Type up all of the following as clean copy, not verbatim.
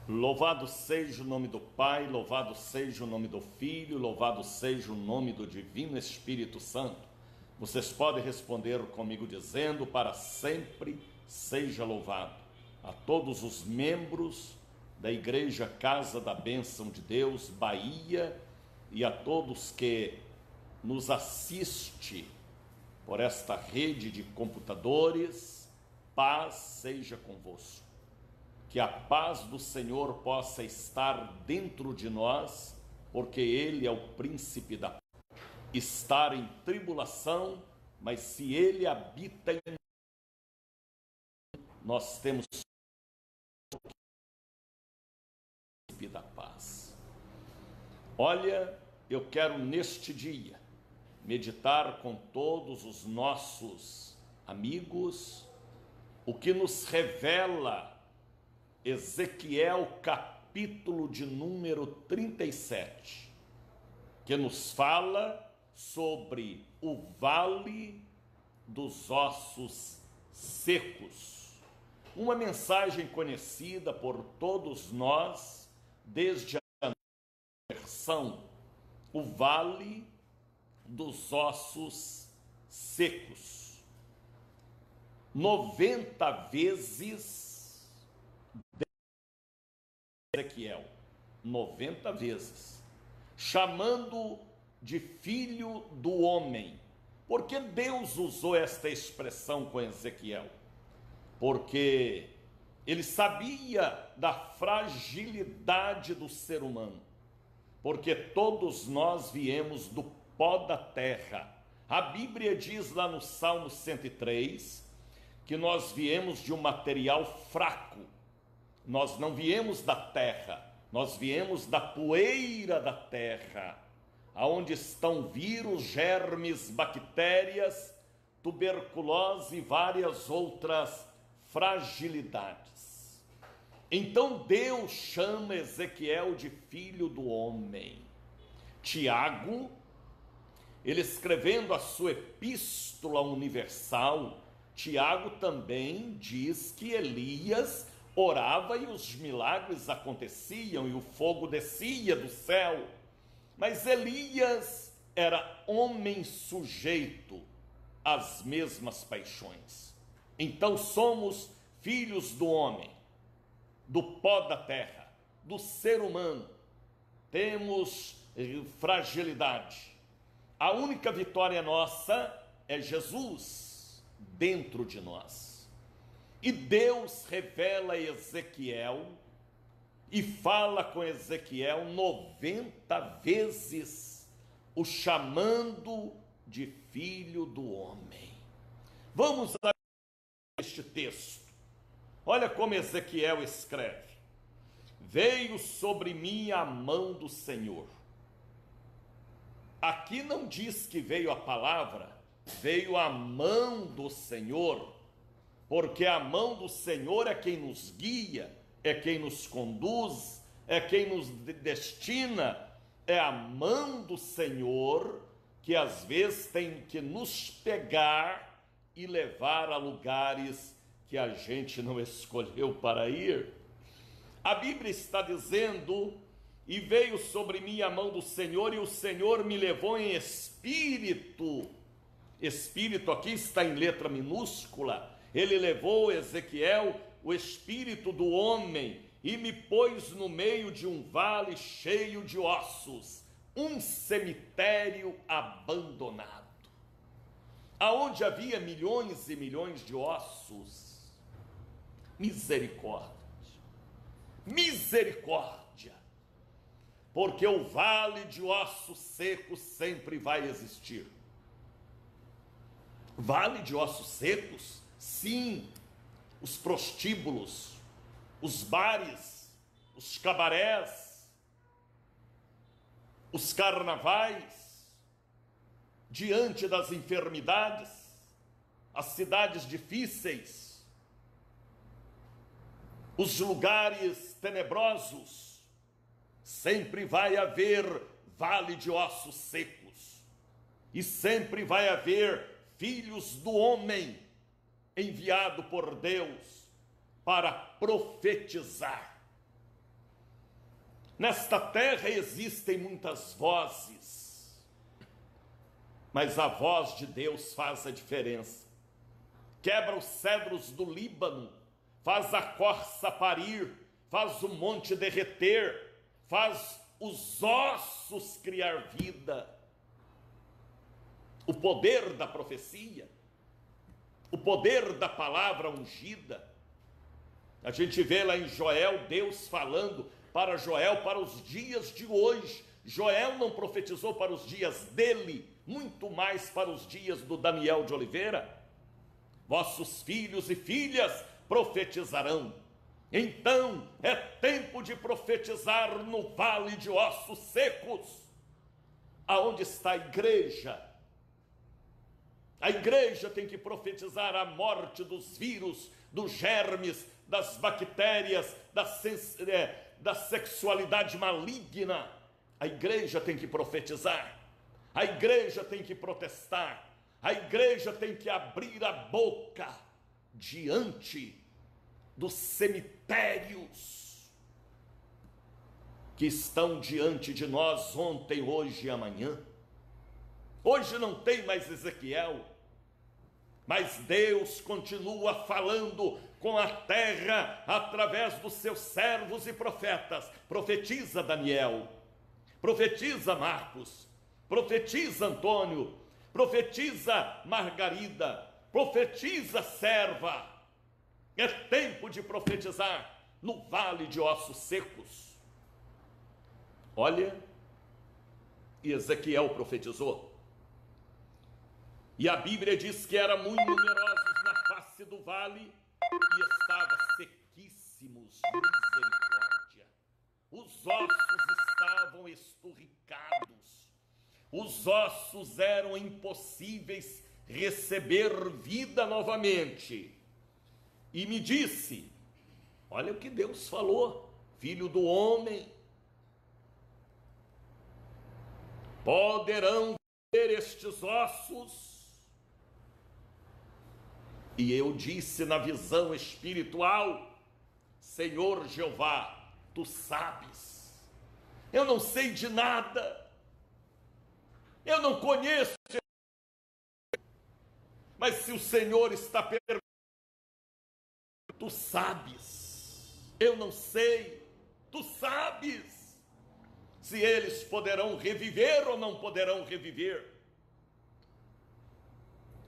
Louvado seja o nome do Pai, louvado seja o nome do Filho, louvado seja o nome do Divino Espírito Santo. Vocês podem responder comigo dizendo: para sempre seja louvado. A todos os membros da Igreja Casa da Bênção de Deus, Bahia, e a todos que nos assistem por esta rede de computadores, paz seja convosco. Que a paz do Senhor possa estar dentro de nós, porque Ele é o príncipe da paz. Estar em tribulação, mas se Ele habita em nós, temos o príncipe da paz. Olha, eu quero neste dia meditar com todos os nossos amigos o que nos revela Ezequiel, capítulo de número 37, que nos fala sobre o vale dos ossos secos. Uma mensagem conhecida por todos nós desde a versão, o vale dos ossos secos. 90 vezes Ezequiel, 90 vezes, chamando de filho do homem. Por que Deus usou esta expressão com Ezequiel? Porque ele sabia da fragilidade do ser humano, porque todos nós viemos do pó da terra. A Bíblia diz lá no Salmo 103 que nós viemos de um material fraco. Nós não viemos da terra, nós viemos da poeira da terra, aonde estão vírus, germes, bactérias, tuberculose e várias outras fragilidades. Então Deus chama Ezequiel de filho do homem. Tiago, ele escrevendo a sua epístola universal, Tiago também diz que Elias orava e os milagres aconteciam e o fogo descia do céu. Mas Elias era homem sujeito às mesmas paixões. Então somos filhos do homem, do pó da terra, do ser humano. Temos fragilidade. A única vitória nossa é Jesus dentro de nós. E Deus revela a Ezequiel e fala com Ezequiel 90 vezes, o chamando de filho do homem. Vamos a este texto. Olha como Ezequiel escreve: veio sobre mim a mão do Senhor. Aqui não diz que veio a palavra, veio a mão do Senhor, porque a mão do Senhor é quem nos guia, é quem nos conduz, é quem nos destina. É a mão do Senhor que às vezes tem que nos pegar e levar a lugares que a gente não escolheu para ir. A Bíblia está dizendo: e veio sobre mim a mão do Senhor, e o Senhor me levou em espírito. Espírito aqui está em letra minúscula. Ele levou Ezequiel, o espírito do homem, e me pôs no meio de um vale cheio de ossos, um cemitério abandonado, aonde havia milhões e milhões de ossos. Misericórdia, misericórdia, porque o vale de ossos secos sempre vai existir. Vale de ossos secos? Sim, os prostíbulos, os bares, os cabarés, os carnavais, diante das enfermidades, as cidades difíceis, os lugares tenebrosos, sempre vai haver vale de ossos secos, e sempre vai haver filhos do homem enviado por Deus para profetizar. Nesta terra existem muitas vozes, mas a voz de Deus faz a diferença. Quebra os cedros do Líbano, faz a corça parir, faz o monte derreter, faz os ossos criar vida. O poder da profecia, o poder da palavra ungida. A gente vê lá em Joel, Deus falando para Joel para os dias de hoje. Joel não profetizou para os dias dele, muito mais para os dias do Daniel de Oliveira. Vossos filhos e filhas profetizarão. Então é tempo de profetizar no vale de ossos secos. Aonde está a igreja? A igreja tem que profetizar a morte dos vírus, dos germes, das bactérias, da sexualidade maligna. A igreja tem que profetizar. A igreja tem que protestar. A igreja tem que abrir a boca diante dos cemitérios que estão diante de nós ontem, hoje e amanhã. Hoje não tem mais Ezequiel, mas Deus continua falando com a terra através dos seus servos e profetas. Profetiza Daniel, profetiza Marcos, profetiza Antônio, profetiza Margarida, profetiza serva. É tempo de profetizar no vale de ossos secos. Olha, Ezequiel profetizou. E a Bíblia diz que eram muito numerosos na face do vale e estavam sequíssimos de misericórdia. Os ossos estavam esturricados. Os ossos eram impossíveis receber vida novamente. E me disse, olha o que Deus falou, filho do homem, poderão ver estes ossos? E eu disse na visão espiritual, Senhor Jeová, tu sabes, eu não sei de nada, eu não conheço, mas se o Senhor está perguntando, tu sabes, eu não sei, tu sabes, se eles poderão reviver ou não poderão reviver.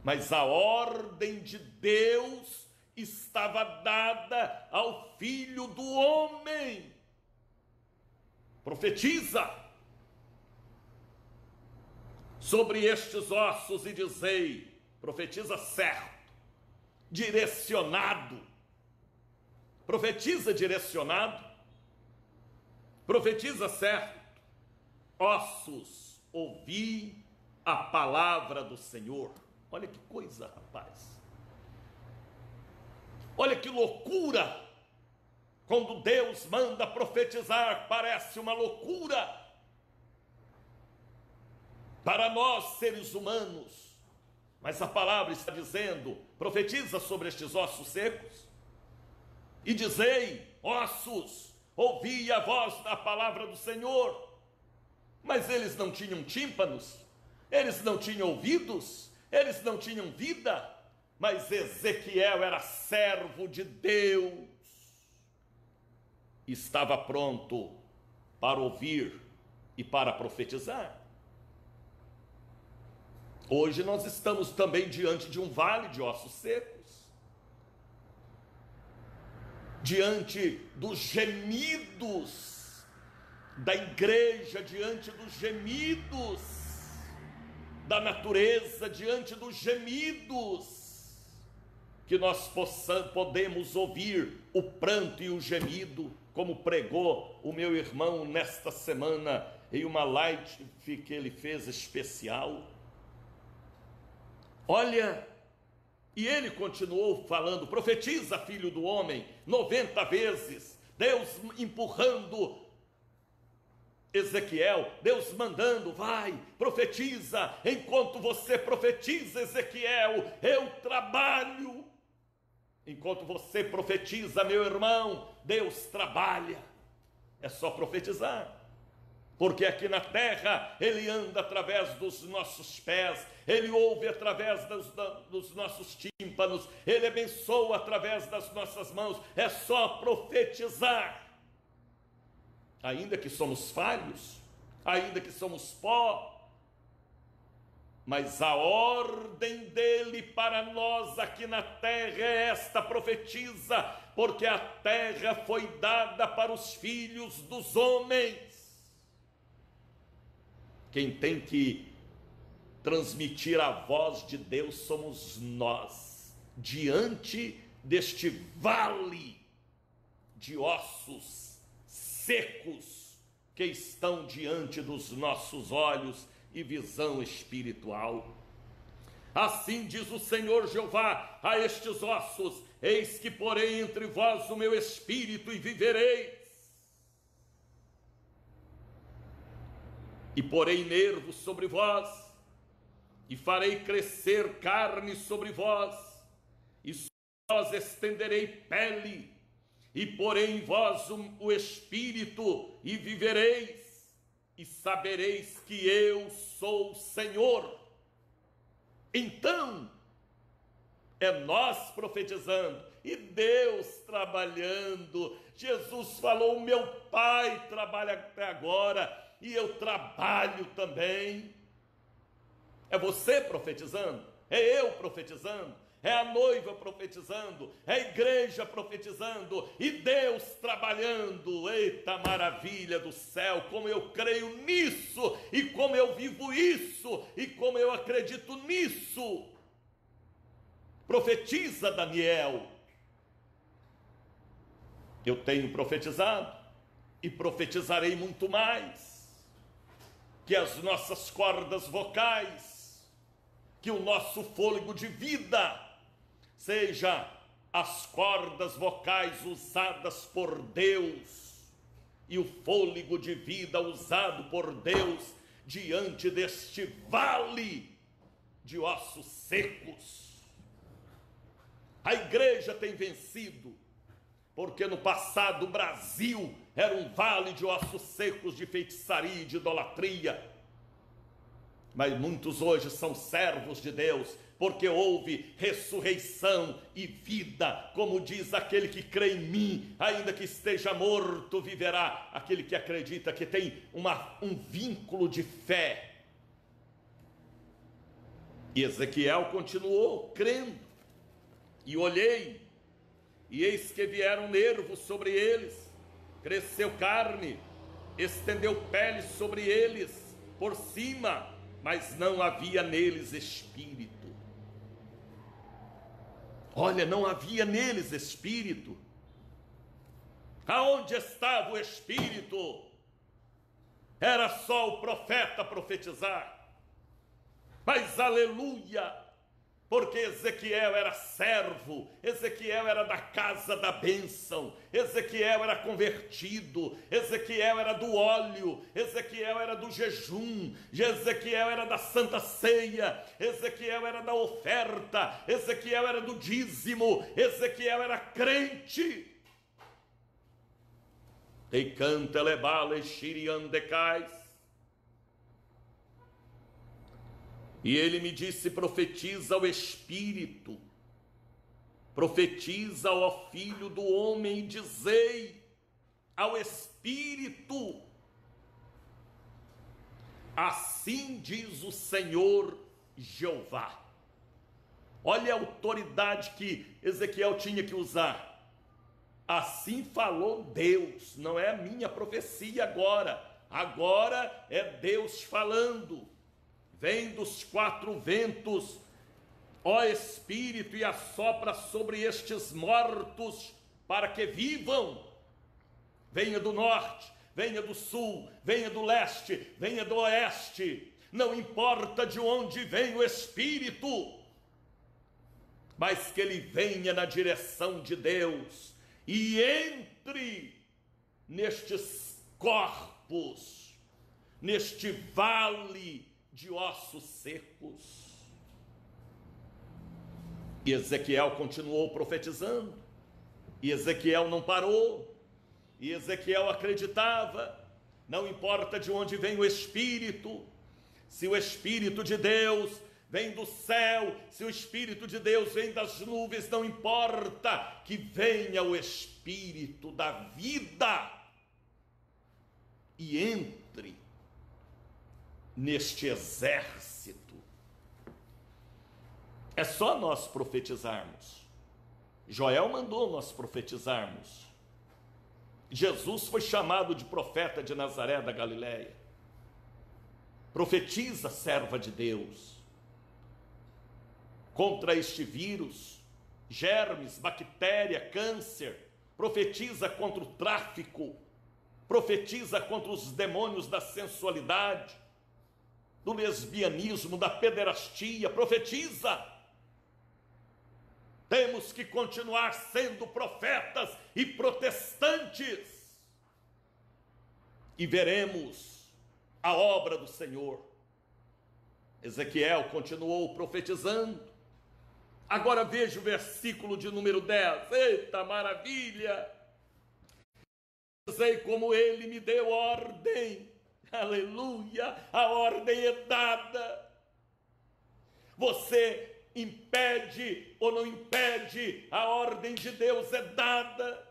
Mas a ordem de Deus estava dada ao Filho do Homem. Profetiza sobre estes ossos e dizei, profetiza certo, direcionado. Profetiza direcionado, profetiza certo. Ossos, ouvi a palavra do Senhor. Olha que coisa, rapaz. Olha que loucura. Quando Deus manda profetizar, parece uma loucura para nós, seres humanos. Mas a palavra está dizendo, profetiza sobre estes ossos secos. E dizei, ossos, ouvi a voz da palavra do Senhor. Mas eles não tinham tímpanos, eles não tinham ouvidos, eles não tinham vida, mas Ezequiel era servo de Deus, estava pronto para ouvir e para profetizar. Hoje nós estamos também diante de um vale de ossos secos, diante dos gemidos da igreja, diante dos gemidos da natureza, diante dos gemidos, que nós podemos ouvir o pranto e o gemido, como pregou o meu irmão nesta semana, em uma live que ele fez especial. Olha, e ele continuou falando, profetiza, filho do homem, 90 vezes, Deus empurrando Ezequiel, Deus mandando, vai, profetiza, enquanto você profetiza, Ezequiel, eu trabalho, enquanto você profetiza, meu irmão, Deus trabalha. é só profetizar. Porque aqui na terra Ele anda através dos nossos pés, Ele ouve através dos nossos tímpanos, Ele abençoa através das nossas mãos, é só profetizar. Ainda que somos falhos, ainda que somos pó, mas a ordem dele para nós aqui na terra é esta: profetiza, porque a terra foi dada para os filhos dos homens. Quem tem que transmitir a voz de Deus somos nós, diante deste vale de ossos secos que estão diante dos nossos olhos e visão espiritual. Assim diz o Senhor Jeová a estes ossos: eis que porei entre vós o meu espírito e vivereis. E porei nervos sobre vós, e farei crescer carne sobre vós, e sobre vós estenderei pele, e porei em vós o espírito, e vivereis, e sabereis que eu sou o Senhor. Então, é nós profetizando, e Deus trabalhando. Jesus falou: o meu Pai trabalha até agora, e eu trabalho também. É você profetizando, é eu profetizando, é a noiva profetizando, é a igreja profetizando, e Deus trabalhando. Eita maravilha do céu, como eu creio nisso, e como eu vivo isso, e como eu acredito nisso. Profetiza, Daniel. Eu tenho profetizado, e profetizarei muito mais. Que as nossas cordas vocais, que o nosso fôlego de vida, seja as cordas vocais usadas por Deus, e o fôlego de vida usado por Deus, diante deste vale de ossos secos. A igreja tem vencido, porque no passado o Brasil era um vale de ossos secos de feitiçaria e de idolatria. Mas muitos hoje são servos de Deus, porque houve ressurreição e vida. Como diz aquele que crê em mim, ainda que esteja morto, viverá. Aquele que acredita, que tem um vínculo de fé. E Ezequiel continuou crendo. E olhei, e eis que vieram nervos sobre eles, cresceu carne, estendeu pele sobre eles por cima, mas não havia neles espírito. Olha, não havia neles espírito. Aonde estava o espírito? Era só o profeta profetizar. Mas aleluia! Porque Ezequiel era servo, Ezequiel era da casa da bênção, Ezequiel era convertido, Ezequiel era do óleo, Ezequiel era do jejum, Ezequiel era da santa ceia, Ezequiel era da oferta, Ezequiel era do dízimo, Ezequiel era crente. E canta lebale shiriandecais. E ele me disse: profetiza ao Espírito, profetiza ao Filho do Homem, e dizei ao Espírito: assim diz o Senhor Jeová. Olha a autoridade que Ezequiel tinha que usar. Assim falou Deus, não é a minha profecia agora. Agora é Deus falando. Vem dos quatro ventos, ó Espírito, e assopra sobre estes mortos, para que vivam. Venha do norte, venha do sul, venha do leste, venha do oeste, não importa de onde vem o Espírito, mas que ele venha na direção de Deus, e entre nestes corpos, neste vale de ossos secos. E Ezequiel continuou profetizando, e Ezequiel não parou, E Ezequiel acreditava, não importa de onde vem o Espírito, se o Espírito de Deus vem do céu, se o Espírito de Deus vem das nuvens, não importa que venha o Espírito da vida e entre neste exército. É só nós profetizarmos. Joel mandou nós profetizarmos. Jesus foi chamado de profeta de Nazaré da Galileia. Profetiza, serva de Deus, contra este vírus, germes, bactéria, câncer. Profetiza contra o tráfico, profetiza contra os demônios da sensualidade, do lesbianismo, da pederastia. Profetiza. Temos que continuar sendo profetas e protestantes, e veremos a obra do Senhor. Ezequiel continuou profetizando. Agora veja o versículo de número 10. Eita maravilha! Sei como ele me deu ordem. Aleluia! A ordem é dada. Você impede ou não impede, a ordem de Deus é dada.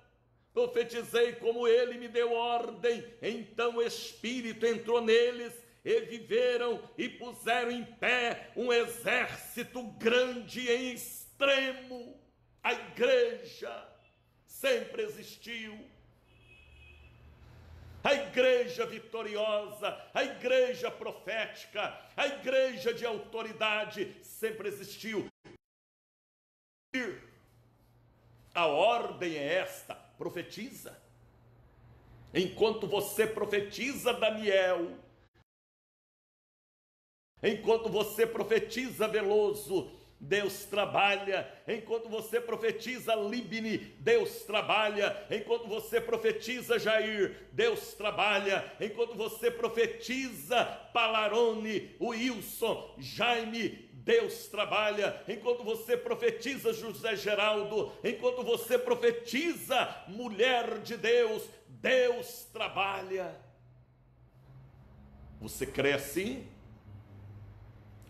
Profetizei como ele me deu ordem. Então o Espírito entrou neles, e viveram e puseram em pé um exército grande em extremo. A igreja sempre existiu, a igreja vitoriosa, a igreja profética, a igreja de autoridade sempre existiu. A ordem é esta: profetiza. Enquanto você profetiza, Daniel, enquanto você profetiza, Veloso, Deus trabalha. Enquanto você profetiza, Libni, Deus trabalha. Enquanto você profetiza, Jair, Deus trabalha. Enquanto você profetiza, Palarone, Wilson, Jaime, Deus trabalha. Enquanto você profetiza, José Geraldo, enquanto você profetiza, mulher de Deus, Deus trabalha. Você crê assim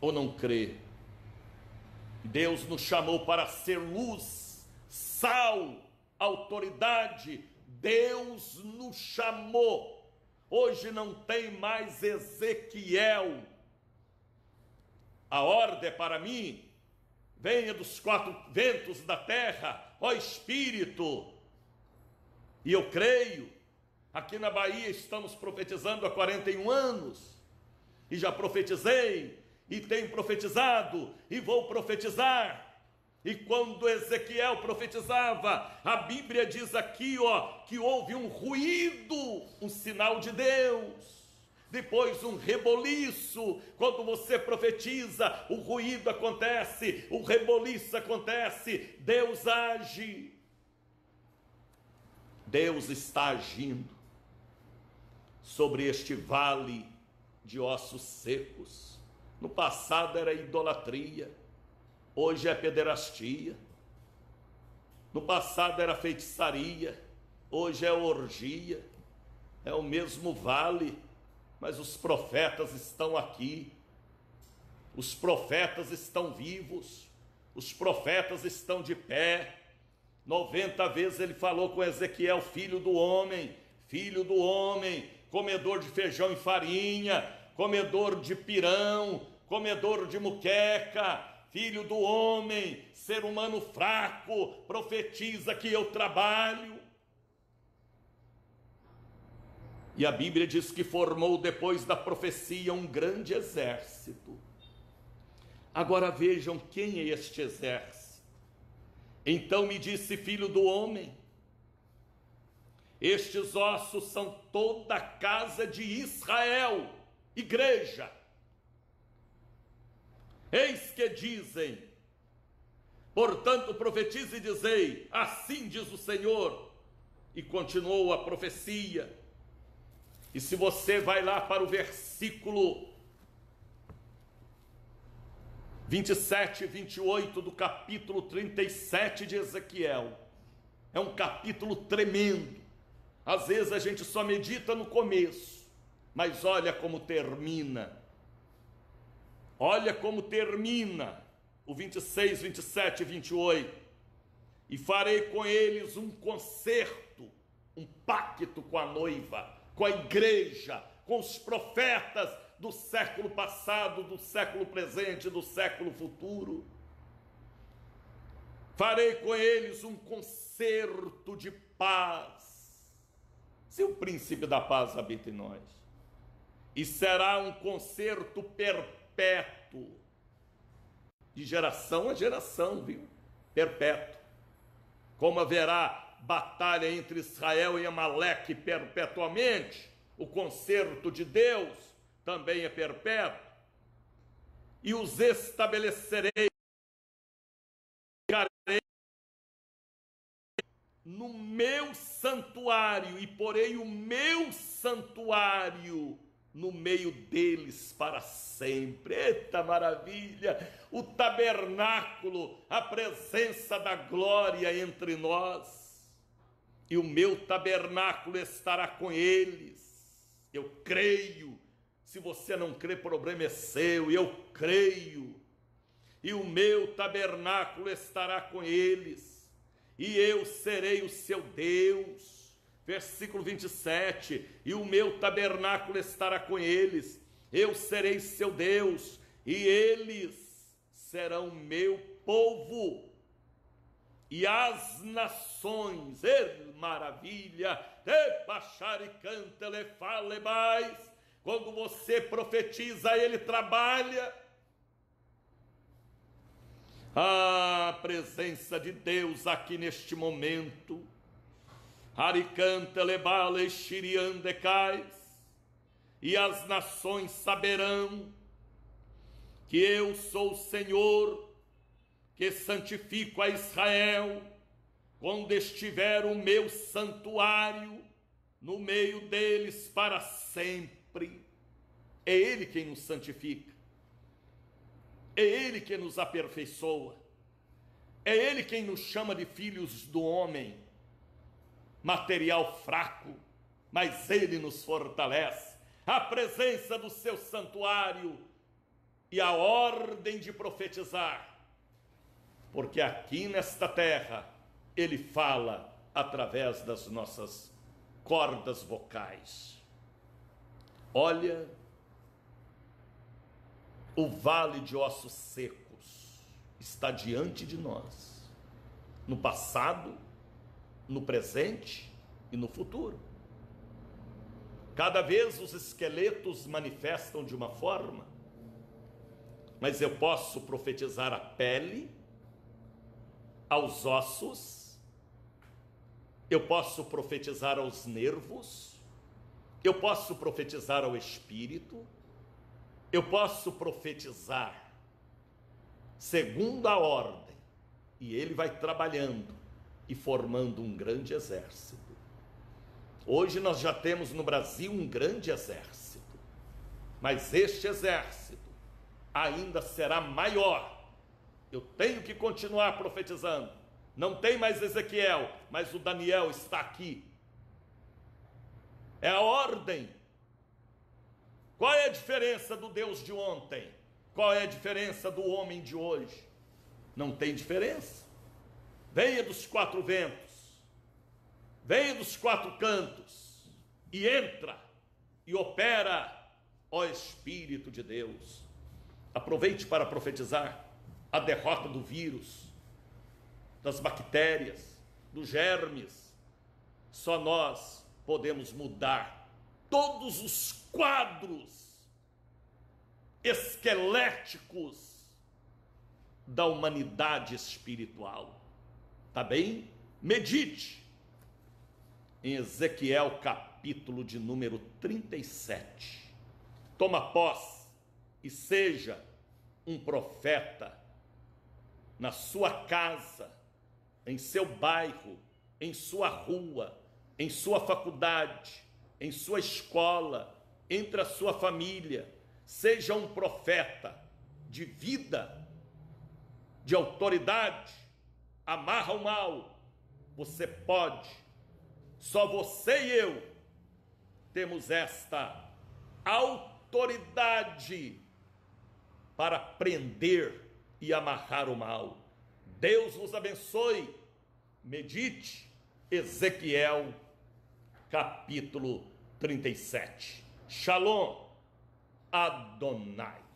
ou não crê? Deus nos chamou para ser luz, sal, autoridade. Deus nos chamou. Hoje não tem mais Ezequiel. A ordem é para mim: venha dos quatro ventos da terra, ó Espírito. E eu creio. Aqui na Bahia estamos profetizando há 41 anos. E já profetizei, e tenho profetizado, e vou profetizar. E quando Ezequiel profetizava, a Bíblia diz aqui, que houve um ruído, um sinal de Deus. Depois um reboliço. Quando você profetiza, o ruído acontece, o reboliço acontece, Deus age. Deus está agindo sobre este vale de ossos secos. No passado era idolatria, hoje é pederastia. No passado era feitiçaria, hoje é orgia. É o mesmo vale, mas os profetas estão aqui. Os profetas estão vivos, os profetas estão de pé. 90 vezes ele falou com Ezequiel: filho do homem, comedor de feijão e farinha, comedor de pirão, comedor de muqueca, filho do homem, ser humano fraco, profetiza que eu trabalho. E a Bíblia diz que formou depois da profecia um grande exército. Agora vejam quem é este exército. Então me disse: filho do homem, estes ossos são toda a casa de Israel, igreja. Eis que dizem, portanto profetize e dizei, assim diz o Senhor. E continuou a profecia. E se você vai lá para o versículo 27 e 28 do capítulo 37 de Ezequiel, é um capítulo tremendo. Às vezes a gente só medita no começo, mas olha como termina. Olha como termina o 26, 27 e 28. E farei com eles um concerto, um pacto com a noiva, com a igreja, com os profetas do século passado, do século presente, do século futuro. Farei com eles um concerto de paz, se o príncipe da paz habita em nós. E será um concerto perpétuo, de geração a geração, viu? Perpétuo. Como haverá batalha entre Israel e Amaleque perpetuamente, o concerto de Deus também é perpétuo. E os estabelecerei no meu santuário, e porei o meu santuário no meio deles para sempre. Eita maravilha! O tabernáculo, a presença da glória entre nós. E o meu tabernáculo estará com eles. Eu creio. Se você não crê, problema é seu. Eu creio. E o meu tabernáculo estará com eles. E eu serei o seu Deus. Versículo 27, e o meu tabernáculo estará com eles, eu serei seu Deus, e eles serão meu povo. E as nações, maravilha, quando você profetiza, ele trabalha. A presença de Deus aqui neste momento. Aricanta lebala exiriandecais, e as nações saberão que eu sou o Senhor, que santifico a Israel, quando estiver o meu santuário no meio deles para sempre. É Ele quem nos santifica, é Ele quem nos aperfeiçoa, é Ele quem nos chama de filhos do homem. Material fraco, mas Ele nos fortalece. A presença do seu santuário e a ordem de profetizar, porque aqui nesta terra Ele fala através das nossas cordas vocais. Olha, o vale de ossos secos está diante de nós, no passado, no presente e no futuro. Cada vez os esqueletos manifestam de uma forma, mas eu posso profetizar a pele, aos ossos, eu posso profetizar aos nervos, eu posso profetizar ao espírito, eu posso profetizar segundo a ordem, e ele vai trabalhando e formando um grande exército. Hoje nós já temos no Brasil um grande exército, mas este exército ainda será maior. Eu tenho que continuar profetizando. Não tem mais Ezequiel, mas o Daniel está aqui. É a ordem. Qual é a diferença do Deus de ontem? Qual é a diferença do homem de hoje? Não tem diferença. Venha dos quatro ventos, venha dos quatro cantos, e entra, e opera, ó Espírito de Deus. Aproveite para profetizar a derrota do vírus, das bactérias, dos germes. Só nós podemos mudar todos os quadros esqueléticos da humanidade espiritual. Tá bem? Medite em Ezequiel capítulo de número 37. Toma posse e seja um profeta na sua casa, em seu bairro, em sua rua, em sua faculdade, em sua escola, entre a sua família. Seja um profeta de vida, de autoridade. Amarra o mal. Você pode Só você e eu temos esta autoridade para prender e amarrar o mal. Deus vos abençoe. Medite Ezequiel capítulo 37. Shalom Adonai.